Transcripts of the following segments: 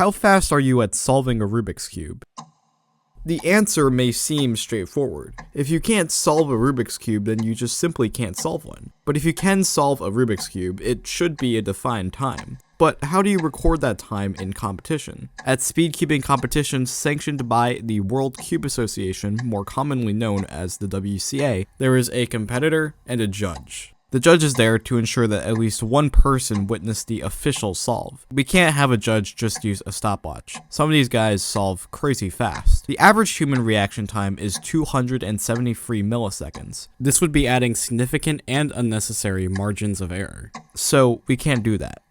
How fast are you at solving a Rubik's Cube? The answer may seem straightforward. If you can't solve a Rubik's Cube, then you just simply can't solve one. But if you can solve a Rubik's Cube, it should be a defined time. But how do you record that time in competition? At speedcubing competitions sanctioned by the World Cube Association, more commonly known as the WCA, there is a competitor and a judge. The judge is there to ensure that at least one person witnessed the official solve. We can't have a judge just use a stopwatch. Some of these guys solve crazy fast. The average human reaction time is 273 milliseconds. This would be adding significant and unnecessary margins of error. So we can't do that.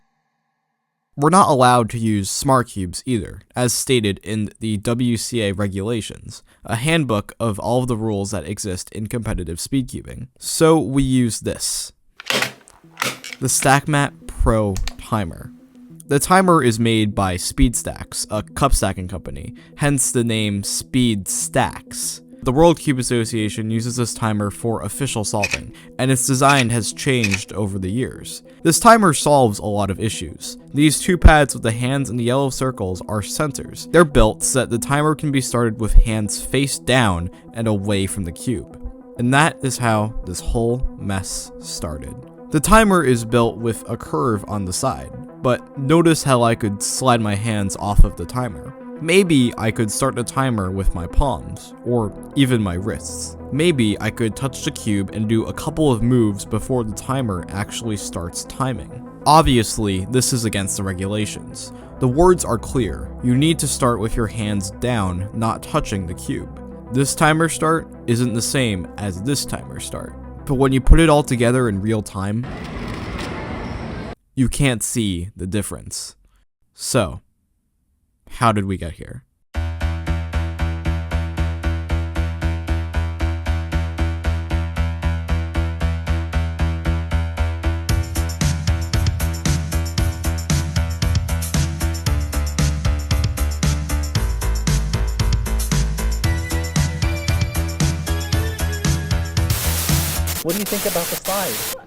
We're not allowed to use smart cubes either, as stated in the WCA regulations, a handbook of all of the rules that exist in competitive speedcubing. So we use this, the StackMat Pro Timer. The timer is made by SpeedStacks, a cup stacking company, hence the name SpeedStacks. The World Cube Association uses this timer for official solving, and its design has changed over the years. This timer solves a lot of issues. These two pads with the hands and the yellow circles are sensors. They're built so that the timer can be started with hands face down and away from the cube. And that is how this whole mess started. The timer is built with a curve on the side, but notice how I could slide my hands off of the timer. Maybe I could start the timer with my palms, or even my wrists. Maybe I could touch the cube and do a couple of moves before the timer actually starts timing. Obviously, this is against the regulations. The words are clear. You need to start with your hands down, not touching the cube. This timer start isn't the same as this timer start. But when you put it all together in real time, you can't see the difference. So, how did we get here? What do you think about the slide?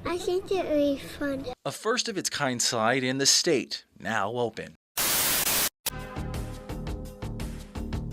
I think it would be fun. A first of its kind slide in the state, now open.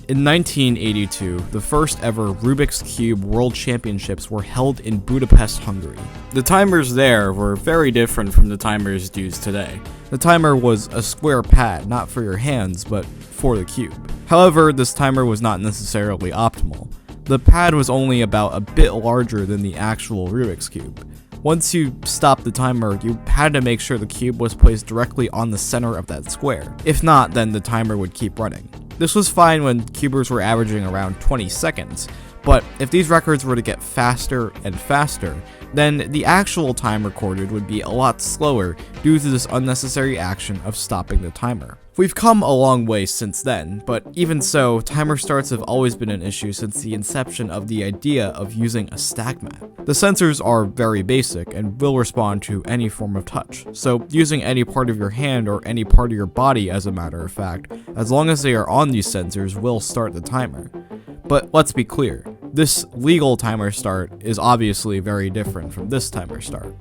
In 1982, the first ever Rubik's Cube World Championships were held in Budapest, Hungary. The timers there were very different from the timers used today. The timer was a square pad, not for your hands, but for the cube. However, this timer was not necessarily optimal. The pad was only about a bit larger than the actual Rubik's Cube. Once you stopped the timer, you had to make sure the cube was placed directly on the center of that square. If not, then the timer would keep running. This was fine when cubers were averaging around 20 seconds, but if these records were to get faster and faster, then the actual time recorded would be a lot slower due to this unnecessary action of stopping the timer. We've come a long way since then, but even so, timer starts have always been an issue since the inception of the idea of using a StackMat. The sensors are very basic and will respond to any form of touch, so using any part of your hand or any part of your body, as a matter of fact, as long as they are on these sensors, will start the timer. But let's be clear, this legal timer start is obviously very different from this timer start.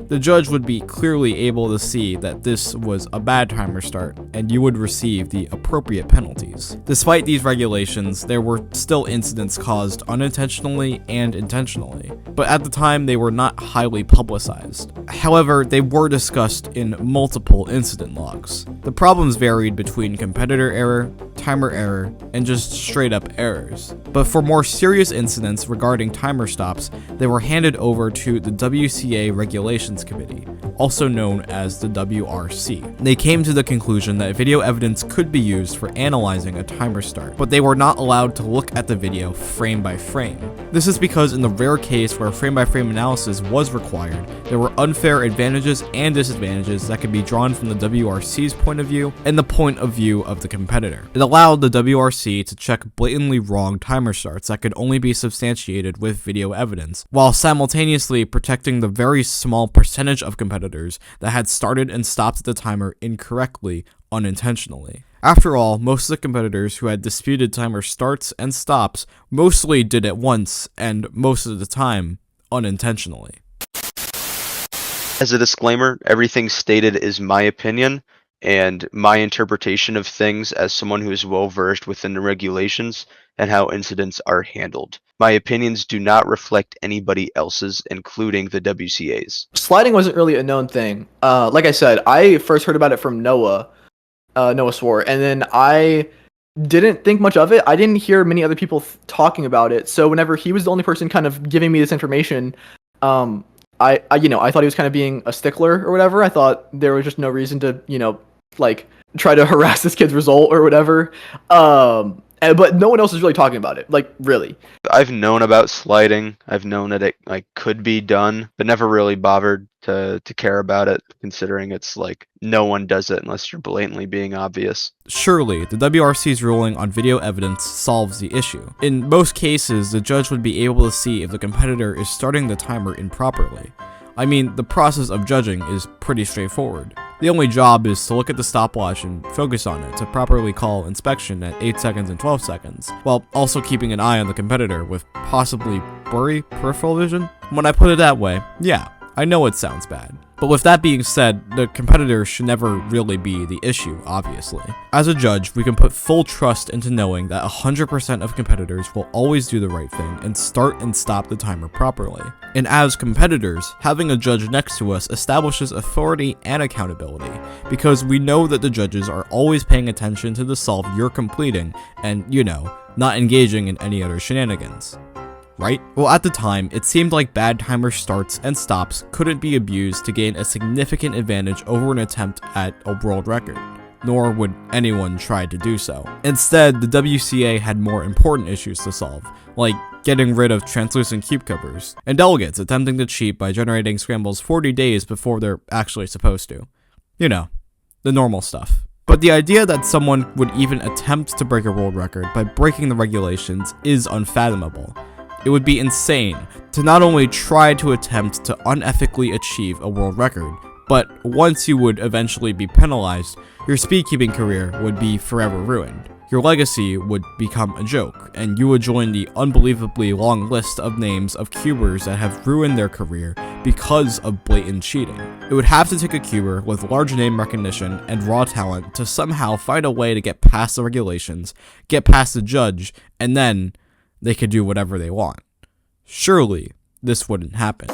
The judge would be clearly able to see that this was a bad timer start, and you would receive the appropriate penalties. Despite these regulations, there were still incidents caused unintentionally and intentionally, but at the time they were not highly publicized. However, they were discussed in multiple incident logs. The problems varied between competitor error, timer error, and just straight up errors. But for more serious incidents regarding timer stops, they were handed over to the WCA Regulations Committee, also known as the WRC. They came to the conclusion that video evidence could be used for analyzing a timer start, but they were not allowed to look at the video frame by frame. This is because in the rare case where frame-by-frame analysis was required, there were unfair advantages and disadvantages that could be drawn from the WRC's point of view and the point of view of the competitor. It allowed the WRC to check blatantly wrong timer starts that could only be substantiated with video evidence, while simultaneously protecting the very small percentage of competitors that had started and stopped the timer incorrectly, unintentionally. After all, most of the competitors who had disputed timer starts and stops mostly did it once, and most of the time, unintentionally. As a disclaimer, everything stated is my opinion, and my interpretation of things as someone who is well versed within the regulations and how incidents are handled. My opinions do not reflect anybody else's, including the WCA's. Sliding wasn't really a known thing. Like I said, I first heard about it from Noah, Noah Swore, and then I didn't think much of it. I didn't hear many other people talking about it. So whenever he was the only person kind of giving me this information, I thought he was kind of being a stickler or whatever. I thought there was just no reason to, like try to harass this kid's result or whatever. But no one else is really talking about it. Like, really. I've known about sliding. I've known that it could be done, but never really bothered to care about it, considering it's like no one does it unless you're blatantly being obvious. Surely, the WRC's ruling on video evidence solves the issue. In most cases, the judge would be able to see if the competitor is starting the timer improperly. I mean, the process of judging is pretty straightforward. The only job is to look at the stopwatch and focus on it to properly call inspection at 8 seconds and 12 seconds, while also keeping an eye on the competitor with possibly blurry peripheral vision. When I put it that way, yeah, I know it sounds bad. But with that being said, the competitor should never really be the issue, obviously. As a judge, we can put full trust into knowing that 100% of competitors will always do the right thing and start and stop the timer properly. And as competitors, having a judge next to us establishes authority and accountability, because we know that the judges are always paying attention to the solve you're completing and, not engaging in any other shenanigans. Right? Well, at the time, it seemed like bad timer starts and stops couldn't be abused to gain a significant advantage over an attempt at a world record, nor would anyone try to do so. Instead, the WCA had more important issues to solve, like getting rid of translucent cube covers, and delegates attempting to cheat by generating scrambles 40 days before they're actually supposed to. The normal stuff. But the idea that someone would even attempt to break a world record by breaking the regulations is unfathomable. It would be insane to not only try to attempt to unethically achieve a world record, but once you would eventually be penalized, your speedkeeping career would be forever ruined. Your legacy would become a joke, and you would join the unbelievably long list of names of cubers that have ruined their career because of blatant cheating. It would have to take a cuber with large name recognition and raw talent to somehow find a way to get past the regulations, get past the judge, and then they could do whatever they want. Surely, this wouldn't happen.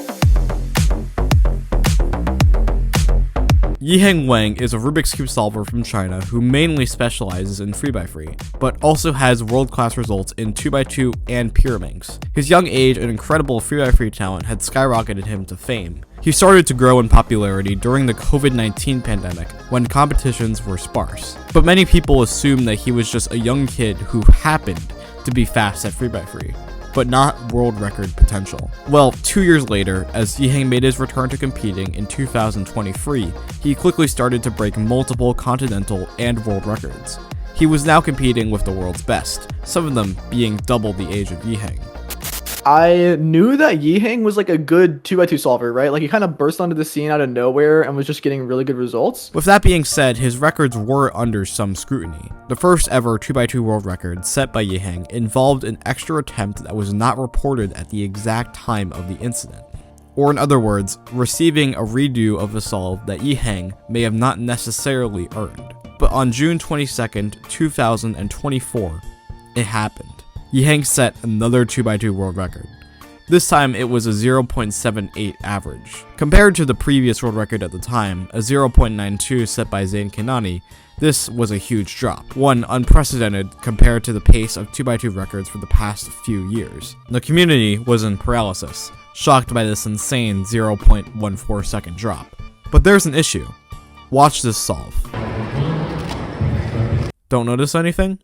Yiheng Wang is a Rubik's Cube solver from China who mainly specializes in 3x3, but also has world-class results in 2x2 and pyraminx. His young age and incredible 3x3 talent had skyrocketed him to fame. He started to grow in popularity during the COVID-19 pandemic when competitions were sparse, but many people assumed that he was just a young kid who happened to be fast at 3x3, but not world record potential. Well, 2 years later, as Yiheng made his return to competing in 2023, he quickly started to break multiple continental and world records. He was now competing with the world's best, some of them being double the age of Yiheng. I knew that Yiheng was like a good 2x2 solver, right? Like he kind of burst onto the scene out of nowhere and was just getting really good results. With that being said, his records were under some scrutiny. The first ever 2x2 world record set by Yiheng involved an extra attempt that was not reported at the exact time of the incident. Or in other words, receiving a redo of a solve that Yiheng may have not necessarily earned. But on June 22nd, 2024, it happened. Yiheng set another 2x2 world record. This time it was a 0.78 average. Compared to the previous world record at the time, a 0.92 set by Khanani, this was a huge drop, one unprecedented compared to the pace of 2x2 records for the past few years. The community was in paralysis, shocked by this insane 0.14 second drop. But there's an issue. Watch this solve. Don't notice anything?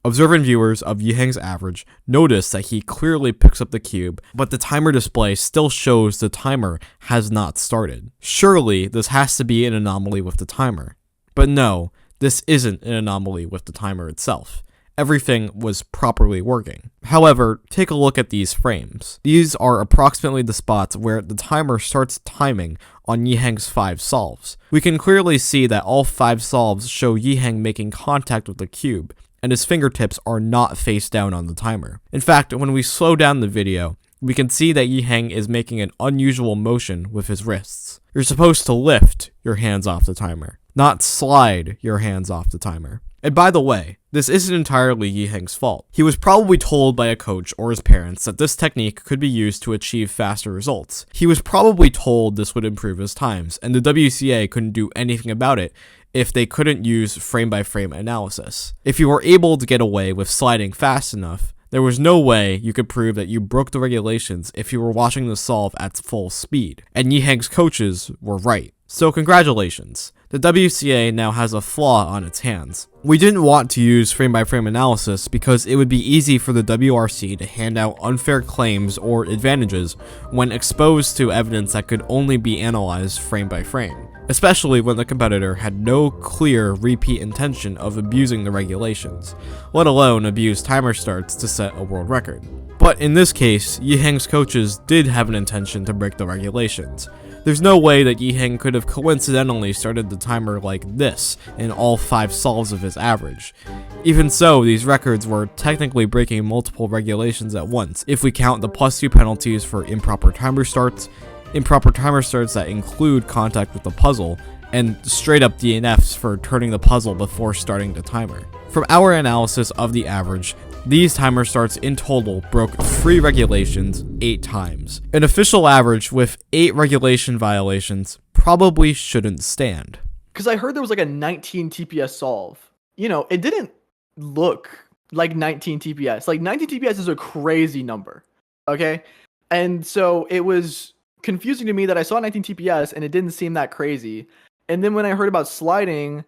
Observant viewers of Yiheng's average notice that he clearly picks up the cube, but the timer display still shows the timer has not started. Surely, this has to be an anomaly with the timer. But no, this isn't an anomaly with the timer itself. Everything was properly working. However, take a look at these frames. These are approximately the spots where the timer starts timing on Yiheng's 5 solves. We can clearly see that all 5 solves show Yiheng making contact with the cube, and his fingertips are not face down on the timer. In fact, when we slow down the video, we can see that Yiheng is making an unusual motion with his wrists. You're supposed to lift your hands off the timer. not slide your hands off the timer. And by the way, this isn't entirely Yiheng's fault. He was probably told by a coach or his parents that this technique could be used to achieve faster results. He was probably told this would improve his times, and the WCA couldn't do anything about it if they couldn't use frame-by-frame analysis. If you were able to get away with sliding fast enough, there was no way you could prove that you broke the regulations if you were watching the solve at full speed. And Yiheng's coaches were right. So congratulations. The WCA now has a flaw on its hands. We didn't want to use frame-by-frame analysis because it would be easy for the WRC to hand out unfair claims or advantages when exposed to evidence that could only be analyzed frame by frame, especially when the competitor had no clear repeat intention of abusing the regulations, let alone abuse timer starts to set a world record. But in this case, Yiheng's coaches did have an intention to break the regulations. There's no way that Yiheng could have coincidentally started the timer like this in all 5 solves of his average. Even so, these records were technically breaking multiple regulations at once, if we count the +2 penalties for improper timer starts that include contact with the puzzle, and straight up DNFs for turning the puzzle before starting the timer. From our analysis of the average, these timer starts in total broke 3 regulations 8 times. An official average with 8 regulation violations probably shouldn't stand. Because I heard there was like a 19 TPS solve. You know, it didn't look like 19 TPS. Like 19 TPS is a crazy number, okay? And so it was confusing to me that I saw 19 TPS and it didn't seem that crazy. And then when I heard about sliding,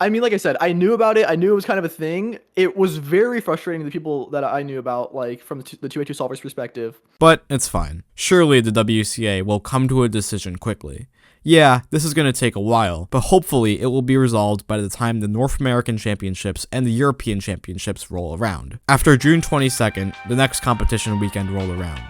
I mean, like I said, I knew about it. I knew it was kind of a thing. It was very frustrating to the people that I knew about, like, from the 2x2 solvers perspective. But it's fine. Surely the WCA will come to a decision quickly. Yeah, this is going to take a while, but hopefully it will be resolved by the time the North American Championships and the European Championships roll around. After June 22nd, the next competition weekend rolled around.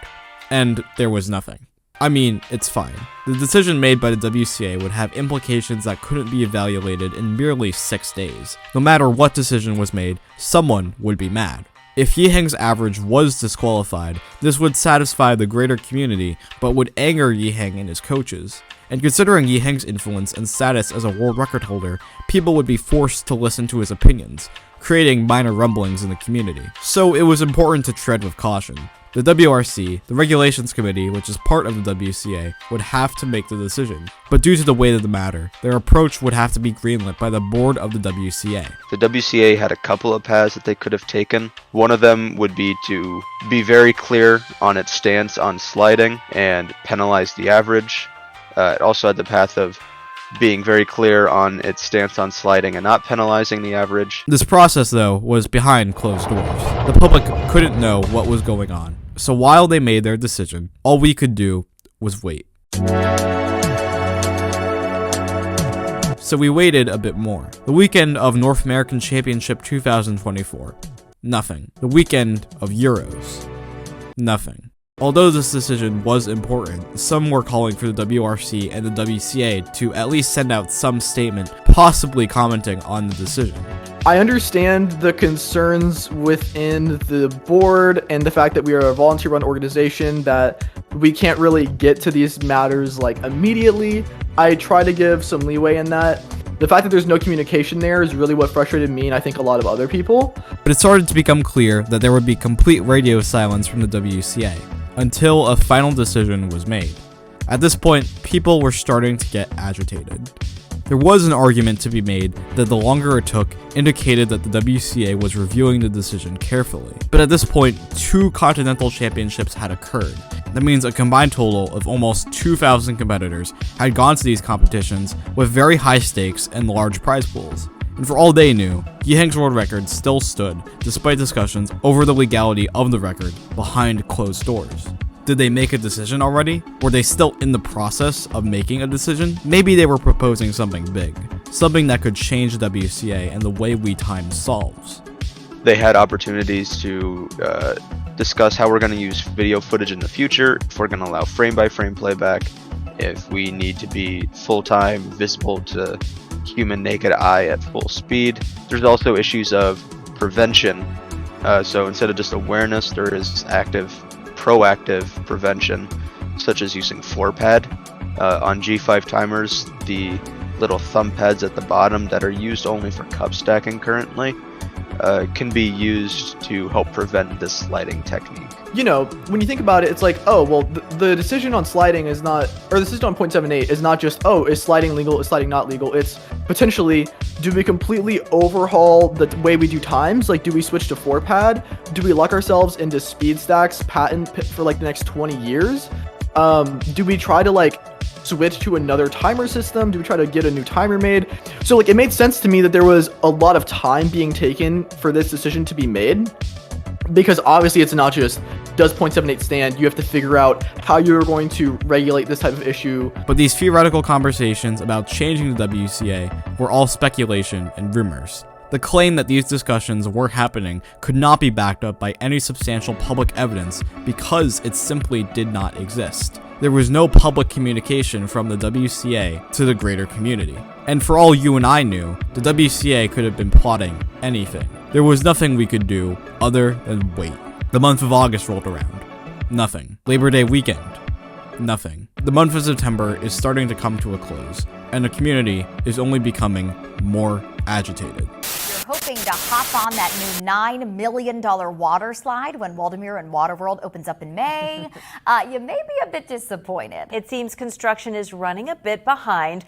And there was nothing. I mean, it's fine. The decision made by the WCA would have implications that couldn't be evaluated in merely 6 days. No matter what decision was made, someone would be mad. If Yiheng's average was disqualified, this would satisfy the greater community, but would anger Yiheng and his coaches. And considering Yiheng's influence and status as a world record holder, people would be forced to listen to his opinions, creating minor rumblings in the community. So it was important to tread with caution. The WRC, the Regulations Committee, which is part of the WCA, would have to make the decision. But due to the weight of the matter, their approach would have to be greenlit by the board of the WCA. The WCA had a couple of paths that they could have taken. One of them would be to be very clear on its stance on sliding and penalize the average. It also had the path of being very clear on its stance on sliding and not penalizing the average. This process, though, was behind closed doors. The public couldn't know what was going on. So while they made their decision, all we could do was wait. So we waited a bit more. The weekend of North American Championship 2024. Nothing. The weekend of Euros. Nothing. Although this decision was important, some were calling for the WRC and the WCA to at least send out some statement, possibly commenting on the decision. I understand the concerns within the board and the fact that we are a volunteer-run organization, that we can't really get to these matters like immediately. I try to give some leeway in that. The fact that there's no communication there is really what frustrated me and I think a lot of other people. But it started to become clear that there would be complete radio silence from the WCA until a final decision was made. At this point, people were starting to get agitated. There was an argument to be made that the longer it took indicated that the WCA was reviewing the decision carefully. But at this point, 2 continental championships had occurred. That means a combined total of almost 2,000 competitors had gone to these competitions with very high stakes and large prize pools. And for all they knew, Yiheng's world record still stood, despite discussions over the legality of the record behind closed doors. Did they make a decision already? Were they still in the process of making a decision? Maybe they were proposing something big, something that could change the WCA and the way we time solves. They had opportunities to discuss how we're going to use video footage in the future, if we're going to allow frame-by-frame playback, if we need to be full-time, visible to human naked eye at full speed. There's also issues of prevention. So instead of just awareness, there is proactive prevention, such as using 4-pad. On G5 timers, the little thumb pads at the bottom that are used only for cup stacking currently, can be used to help prevent this sliding technique. You know, when you think about it, it's like, oh, well, the decision on sliding is not, or the decision on 0.78 is not just, oh, is sliding legal, is sliding not legal? It's potentially, do we completely overhaul the way we do times? Like, do we switch to 4-pad? Do we lock ourselves into speed stacks patent for like the next 20 years? Do we try to like switch to another timer system? Do we try to get a new timer made? So like, it made sense to me that there was a lot of time being taken for this decision to be made, because obviously it's not just, does 0.78 stand? You have to figure out how you're going to regulate this type of issue. But these theoretical conversations about changing the WCA were all speculation and rumors. The claim that these discussions were happening could not be backed up by any substantial public evidence because it simply did not exist. There was no public communication from the WCA to the greater community. And for all you and I knew, the WCA could have been plotting anything. There was nothing we could do other than wait. The month of August rolled around. Nothing. Labor Day weekend. Nothing. The month of September is starting to come to a close, and the community is only becoming more agitated. You're hoping to hop on that new $9 million water slide when Waldemere and Waterworld opens up in May. You may be a bit disappointed. It seems construction is running a bit behind.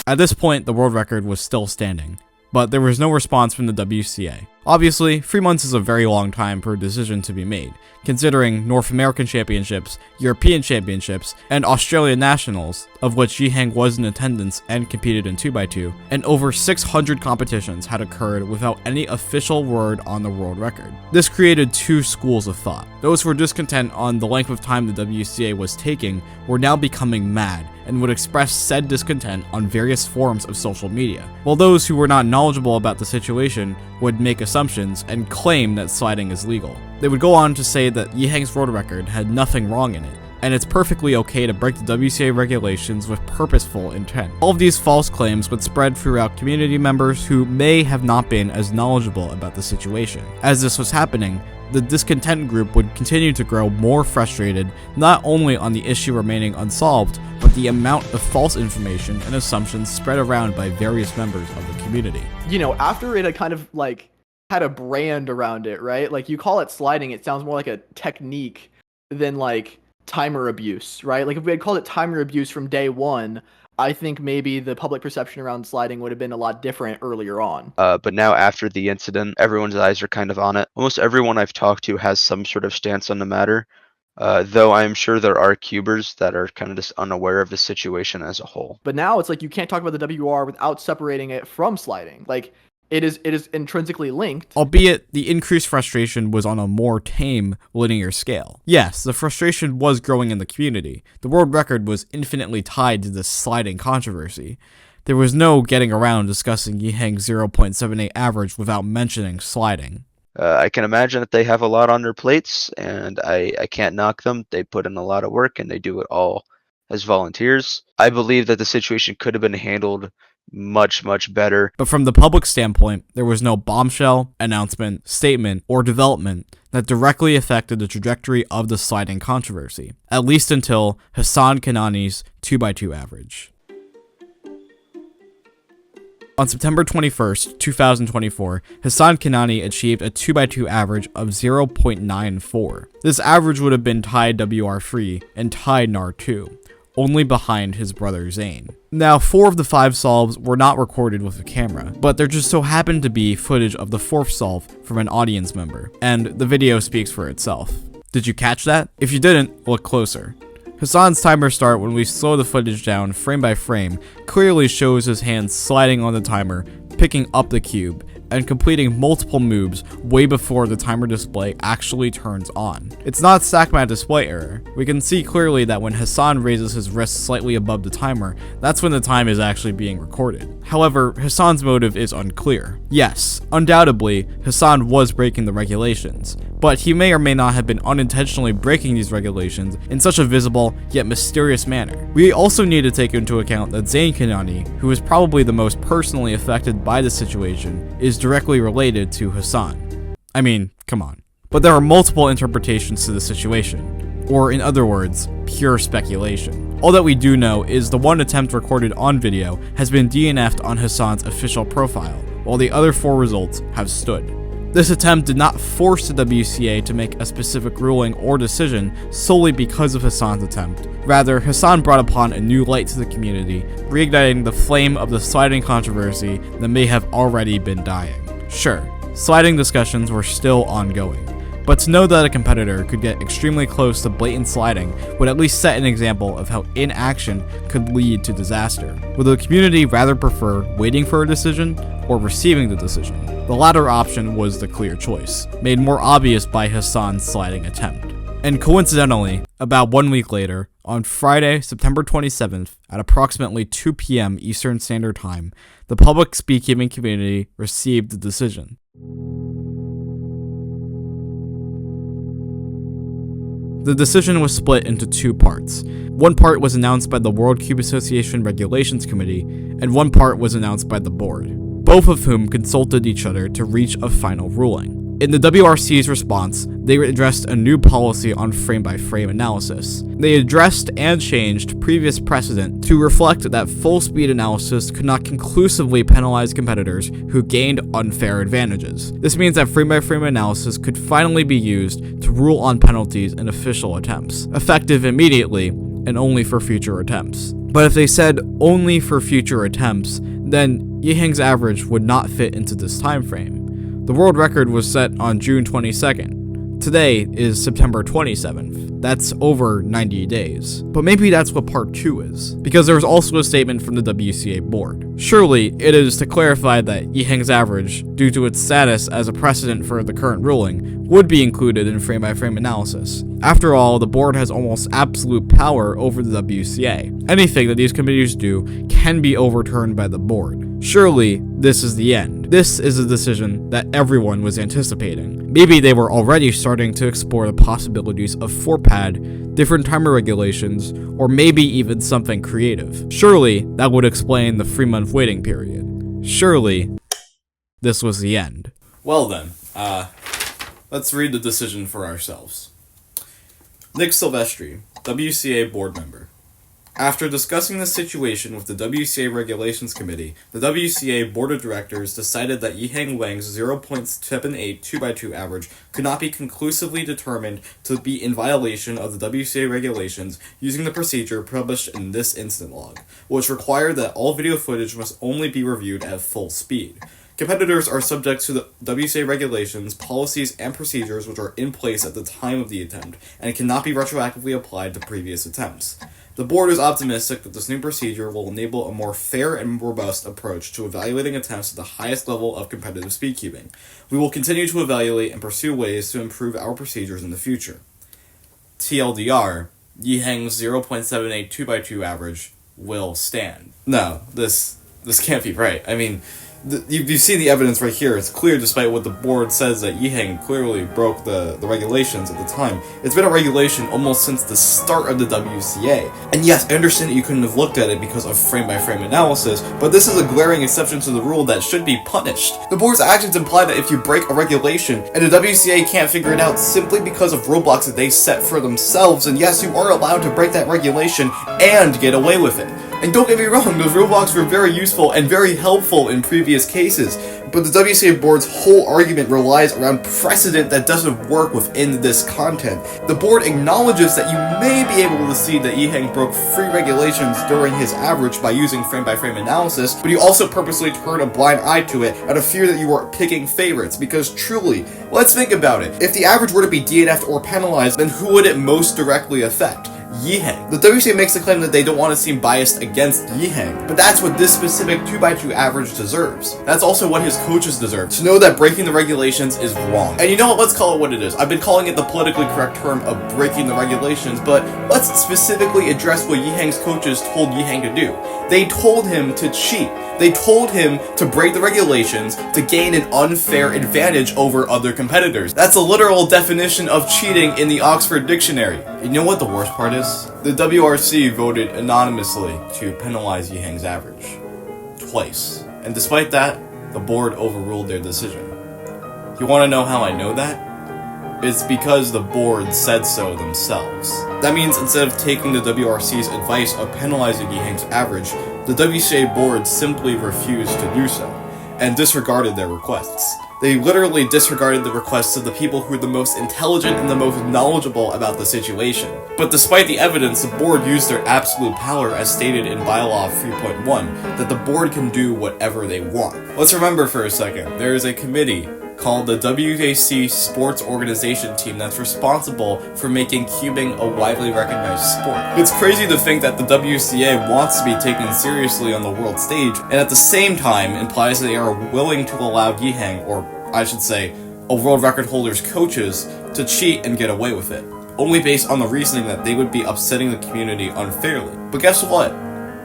At this point, the world record was still standing, but there was no response from the WCA. Obviously, 3 months is a very long time for a decision to be made, considering North American Championships, European Championships, and Australian Nationals, of which Yiheng was in attendance and competed in 2x2, and over 600 competitions had occurred without any official word on the world record. This created two schools of thought. Those who were discontent on the length of time the WCA was taking were now becoming mad, and would express said discontent on various forms of social media, while those who were not knowledgeable about the situation would make assumptions and claim that sliding is legal. They would go on to say that Yiheng's world record had nothing wrong in it, and it's perfectly okay to break the WCA regulations with purposeful intent. All of these false claims would spread throughout community members who may have not been as knowledgeable about the situation. As this was happening, the discontent group would continue to grow more frustrated, not only on the issue remaining unsolved, but the amount of false information and assumptions spread around by various members of the community. You know, after it had kind of like had a brand around it, right? Like, you call it sliding, it sounds more like a technique than like timer abuse, right? Like, if we had called it timer abuse from day one, I think maybe the public perception around sliding would have been a lot different earlier on. But now after the incident, everyone's eyes are kind of on it. Almost everyone I've talked to has some sort of stance on the matter, though I'm sure there are cubers that are kind of just unaware of the situation as a whole. But now it's like you can't talk about the WR without separating it from sliding. Like, it is intrinsically linked. Albeit, the increased frustration was on a more tame, linear scale. Yes, the frustration was growing in the community. The world record was infinitely tied to this sliding controversy. There was no getting around discussing Yiheng's 0.78 average without mentioning sliding. I can imagine that they have a lot on their plates, and I can't knock them. They put in a lot of work, and they do it all as volunteers. I believe that the situation could have been handled much better. But from the public standpoint, there was no bombshell, announcement, statement, or development that directly affected the trajectory of the sliding controversy, at least until Hassan Khanani's 2x2 average. On September 21st, 2024, Hassan Khanani achieved a 2x2 average of 0.94. This average would have been tied WR3 and tied NAR2, only behind his brother Zane. Now, 4 of the 5 solves were not recorded with a camera, but there just so happened to be footage of the 4th solve from an audience member, and the video speaks for itself. Did you catch that? If you didn't, look closer. Hassan's timer start, when we slow the footage down frame by frame, clearly shows his hand sliding on the timer, picking up the cube, and completing multiple moves way before the timer display actually turns on. It's not StackMat display error. We can see clearly that when Hassan raises his wrist slightly above the timer, that's when the time is actually being recorded. However, Hassan's motive is unclear. Yes, undoubtedly, Hassan was breaking the regulations, but he may or may not have been unintentionally breaking these regulations in such a visible yet mysterious manner. We also need to take into account that Zane Khanani, who is probably the most personally affected by the situation, is directly related to Hassan. I mean, come on. But there are multiple interpretations to the situation, or in other words, pure speculation. All that we do know is the one attempt recorded on video has been DNF'd on Hassan's official profile, while the other 4 results have stood. This attempt did not force the WCA to make a specific ruling or decision solely because of Hassan's attempt. Rather, Hassan brought upon a new light to the community, reigniting the flame of the sliding controversy that may have already been dying. Sure, sliding discussions were still ongoing, but to know that a competitor could get extremely close to blatant sliding would at least set an example of how inaction could lead to disaster. Would the community rather prefer waiting for a decision or receiving the decision? The latter option was the clear choice, made more obvious by Hassan's sliding attempt. And coincidentally, about 1 week later, on Friday, September 27th, at approximately 2 p.m. Eastern Standard Time, the public speedkeeping community received the decision. The decision was split into 2 parts. One part was announced by the World Cube Association Regulations Committee, and one part was announced by the board, both of whom consulted each other to reach a final ruling. In the WRC's response, they addressed a new policy on frame-by-frame analysis. They addressed and changed previous precedent to reflect that full-speed analysis could not conclusively penalize competitors who gained unfair advantages. This means that frame-by-frame analysis could finally be used to rule on penalties in official attempts, effective immediately and only for future attempts. But if they said only for future attempts, then Yiheng's average would not fit into this time frame. The world record was set on June 22nd. Today is September 27th. That's over 90 days. But maybe that's what part 2 is, because there was also a statement from the WCA board. Surely, it is to clarify that Yiheng's average, due to its status as a precedent for the current ruling, would be included in frame-by-frame analysis. After all, the board has almost absolute power over the WCA. Anything that these committees do can be overturned by the board. Surely, this is the end. This is a decision that everyone was anticipating. Maybe they were already starting to explore the possibilities of 4-pad, different timer regulations, or maybe even something creative. Surely, that would explain the 3-month waiting period. Surely, this was the end. Well then, let's read the decision for ourselves. Nick Silvestri, WCA board member. After discussing the situation with the WCA Regulations Committee, the WCA Board of Directors decided that Yiheng Wang's 0.78 2x2 average could not be conclusively determined to be in violation of the WCA regulations using the procedure published in this incident log, which required that all video footage must only be reviewed at full speed. Competitors are subject to the WCA regulations, policies, and procedures which are in place at the time of the attempt, and cannot be retroactively applied to previous attempts. The board is optimistic that this new procedure will enable a more fair and robust approach to evaluating attempts at the highest level of competitive speedkeeping. We will continue to evaluate and pursue ways to improve our procedures in the future. TLDR, Yiheng's 0.78 2x2 average will stand. No, this can't be right. I mean, you've seen the evidence right here. It's clear, despite what the board says, that Yiheng clearly broke the regulations at the time. It's been a regulation almost since the start of the WCA. And yes, I understand that you couldn't have looked at it because of frame-by-frame analysis, but this is a glaring exception to the rule that should be punished. The board's actions imply that if you break a regulation, and the WCA can't figure it out simply because of roadblocks that they set for themselves, and yes, you are allowed to break that regulation and get away with it. And don't get me wrong, those roadblocks were very useful and very helpful in previous cases, but the WCA board's whole argument relies around precedent that doesn't work within this content. The board acknowledges that you may be able to see that Yiheng broke 3 regulations during his average by using frame-by-frame analysis, but you also purposely turn a blind eye to it out of fear that you are picking favorites, because truly, let's think about it. If the average were to be DNF'd or penalized, then who would it most directly affect? Yiheng. The WCA makes the claim that they don't want to seem biased against Yiheng, but that's what this specific 2x2 average deserves. That's also what his coaches deserve, to know that breaking the regulations is wrong. And you know what, let's call it what it is. I've been calling it the politically correct term of breaking the regulations, but let's specifically address what Yiheng's coaches told Yiheng to do. They told him to cheat. They told him to break the regulations to gain an unfair advantage over other competitors. That's a literal definition of cheating in the Oxford Dictionary. You know what the worst part is? The WRC voted anonymously to penalize Yiheng's average. Twice. And despite that, the board overruled their decision. You want to know how I know that? It's because the board said so themselves. That means instead of taking the WRC's advice of penalizing Yiheng's average, the WCA board simply refused to do so, and disregarded their requests. They literally disregarded the requests of the people who were the most intelligent and the most knowledgeable about the situation. But despite the evidence, the board used their absolute power as stated in Bylaw 3.1, that the board can do whatever they want. Let's remember for a second, there is a committee called the WAC Sports Organization Team that's responsible for making cubing a widely recognized sport. It's crazy to think that the WCA wants to be taken seriously on the world stage, and at the same time implies that they are willing to allow Yiheng, or I should say, a world record holder's coaches, to cheat and get away with it, only based on the reasoning that they would be upsetting the community unfairly. But guess what?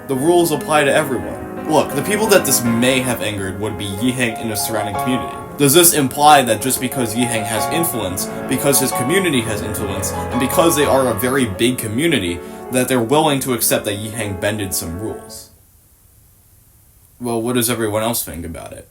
The rules apply to everyone. Look, the people that this may have angered would be Yiheng and the surrounding community. Does this imply that just because Yiheng has influence, because his community has influence, and because they are a very big community, that they're willing to accept that Yiheng bended some rules? Well, what does everyone else think about it?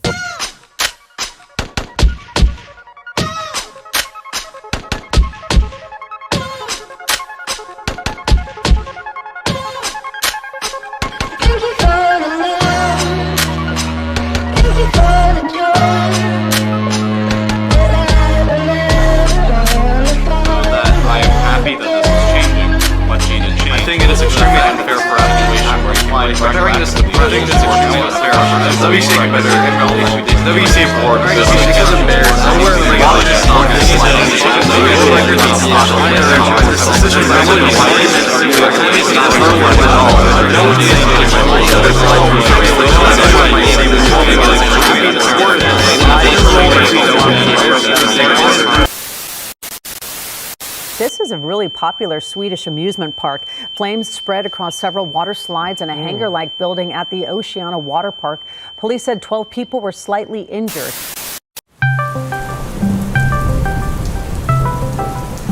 This is a really popular Swedish amusement park. Flames spread across several water slides and a hangar-like building at the Oceana Water Park. Police said 12 people were slightly injured.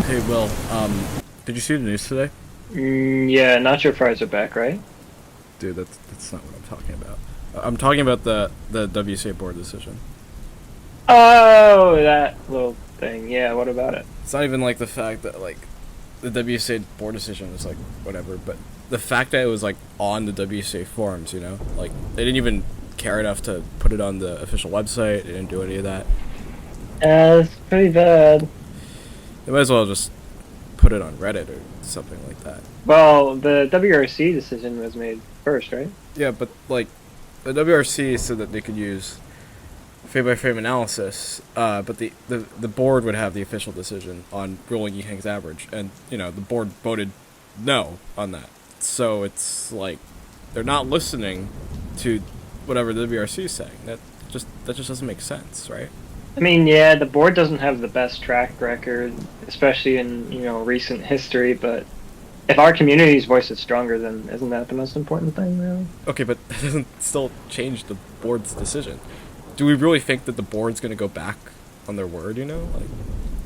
Hey, Will, did you see the news today? Yeah, nacho fries are back, right? Dude, that's not what I'm talking about. I'm talking about the WCA board decision. Oh, that little thing. Yeah, what about it? It's not even like the fact that like the WCA board decision was like whatever, but the fact that it was like on the WCA forums, you know, like they didn't even care enough to put it on the official website. They didn't do any of that. It's pretty bad. They might as well just put it on Reddit or something like that. Well, the WRC decision was made first, right? Yeah, but like the WRC said that they could use frame-by-frame analysis, but the board would have the official decision on ruling Yiheng's average, and you know the board voted no on that. So it's like they're not listening to whatever the WRC is saying. That just doesn't make sense, right? I mean, yeah, the board doesn't have the best track record, especially in recent history. But if our community's voice is stronger, then isn't that the most important thing, really? Okay, but that doesn't still change the board's decision. Do we really think that the board's going to go back on their word, you know? Like,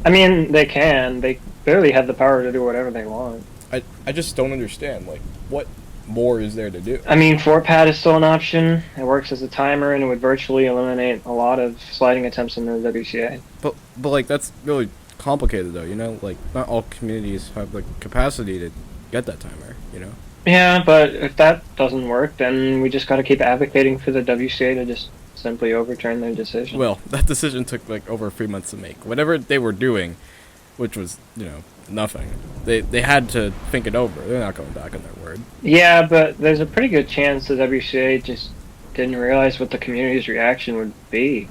I mean, they can. They barely have the power to do whatever they want. I just don't understand. Like, what more is there to do? I mean, 4-pad is still an option. It works as a timer, and it would virtually eliminate a lot of sliding attempts in the WCA. But like, that's really complicated, though, you know? Like, not all communities have the capacity to get that timer, you know? Yeah, but if that doesn't work, then we just got to keep advocating for the WCA to just simply overturn their decision. Well, that decision took like over 3 months to make. Whatever they were doing, which was, nothing, they had to think it over. They're not going back on their word. Yeah, but there's a pretty good chance the WCA just didn't realize what the community's reaction would be.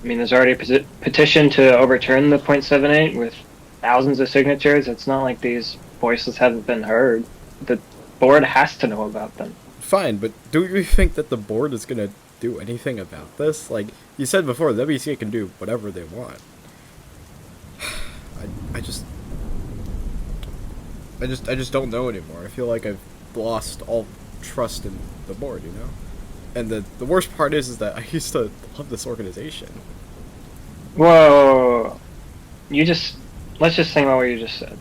I mean, there's already a petition to overturn the .78 with thousands of signatures. It's not like these voices haven't been heard. The board has to know about them. Fine, but do you think that the board is going to do anything about this? Like you said before, the WCA can do whatever they want. I just don't know anymore. I feel like I've lost all trust in the board, you know? And the worst part is that I used to love this organization. Whoa. Let's just think about what you just said.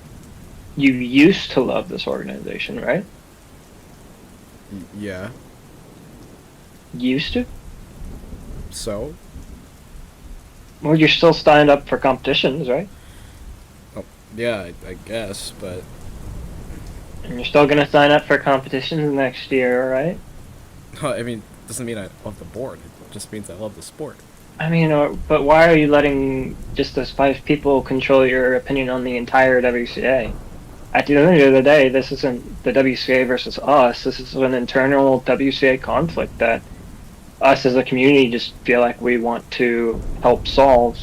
You used to love this organization, right? Yeah. Used to? So? Well, you're still signed up for competitions, right? Yeah, I guess, but And you're still gonna sign up for competitions next year, right? I mean, doesn't mean I love the board. It just means I love the sport. I mean, but why are you letting just those 5 people control your opinion on the entire WCA? At the end of the day, this isn't the WCA versus us. This is an internal WCA conflict that us as a community just feel like we want to help solve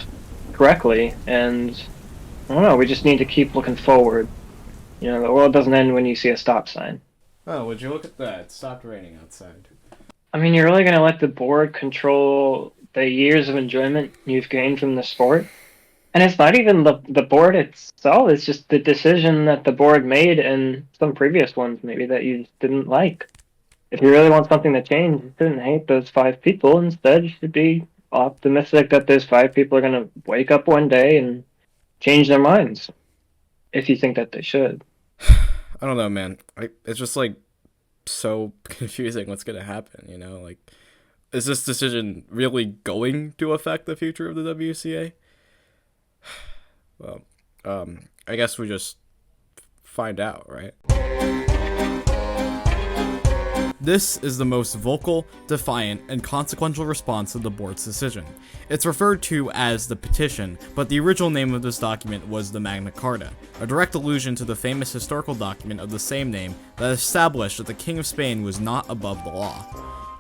correctly. And I don't know, we just need to keep looking forward. You know, the world doesn't end when you see a stop sign. Oh, would you look at that? It stopped raining outside. I mean, you're really going to let the board control the years of enjoyment you've gained from the sport? And it's not even the board itself, it's just the decision that the board made and some previous ones maybe that you didn't like. If you really want something to change, you shouldn't hate those 5 people. Instead, you should be optimistic that those 5 people are going to wake up one day and change their minds. If you think that they should. I don't know, man. It's just like so confusing what's gonna happen, you know? Like, is this decision really going to affect the future of the WCA? Well, I guess we just find out, right? This is the most vocal, defiant, and consequential response to the board's decision. It's referred to as the petition, but the original name of this document was the Magna Carta, a direct allusion to the famous historical document of the same name that established that the King of Spain was not above the law.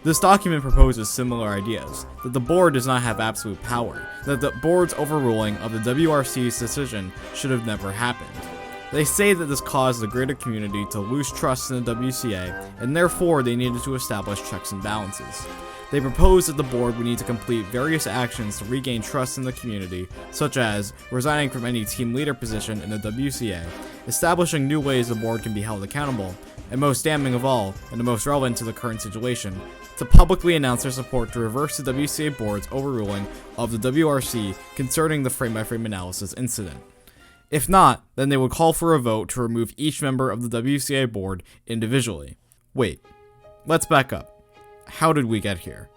This document proposes similar ideas, that the board does not have absolute power, that the board's overruling of the WRC's decision should have never happened. They say that this caused the greater community to lose trust in the WCA, and therefore they needed to establish checks and balances. They propose that the board would need to complete various actions to regain trust in the community, such as resigning from any team leader position in the WCA, establishing new ways the board can be held accountable, and most damning of all, and the most relevant to the current situation, to publicly announce their support to reverse the WCA board's overruling of the WRC concerning the frame-by-frame analysis incident. If not, then they would call for a vote to remove each member of the WCA board individually. Wait, let's back up. How did we get here?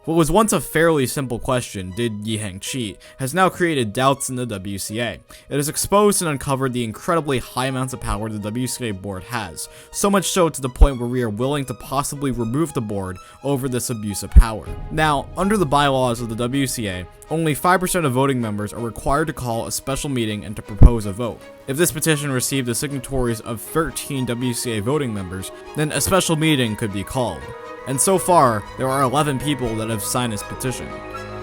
What was once a fairly simple question, did Yiheng cheat, has now created doubts in the WCA. It has exposed and uncovered the incredibly high amounts of power the WCA board has, so much so to the point where we are willing to possibly remove the board over this abuse of power. Now, under the bylaws of the WCA, only 5% of voting members are required to call a special meeting and to propose a vote. If this petition received the signatories of 13 WCA voting members, then a special meeting could be called. And so far, there are 11 people that have signed this petition.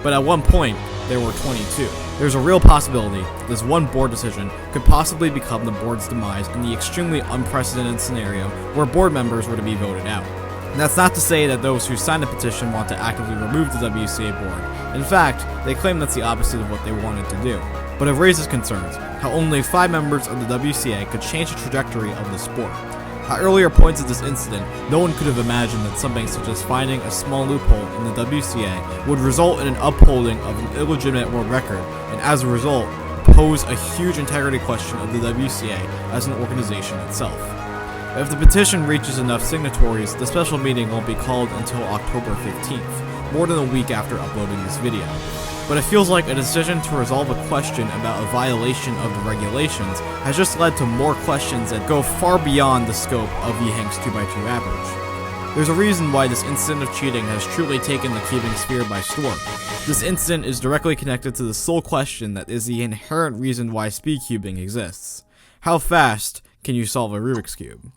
But at one point, there were 22. There's a real possibility that this one board decision could possibly become the board's demise in the extremely unprecedented scenario where board members were to be voted out. And that's not to say that those who signed the petition want to actively remove the WCA board. In fact, they claim that's the opposite of what they wanted to do. But it raises concerns how only 5 members of the WCA could change the trajectory of the sport. At earlier points of this incident, no one could have imagined that something such as finding a small loophole in the WCA would result in an upholding of an illegitimate world record, and as a result, pose a huge integrity question of the WCA as an organization itself. If the petition reaches enough signatories, the special meeting won't be called until October 15th, more than a week after uploading this video. But it feels like a decision to resolve a question about a violation of the regulations has just led to more questions that go far beyond the scope of Yiheng's 2x2 average. There's a reason why this incident of cheating has truly taken the cubing sphere by storm. This incident is directly connected to the sole question that is the inherent reason why speed cubing exists. How fast can you solve a Rubik's Cube?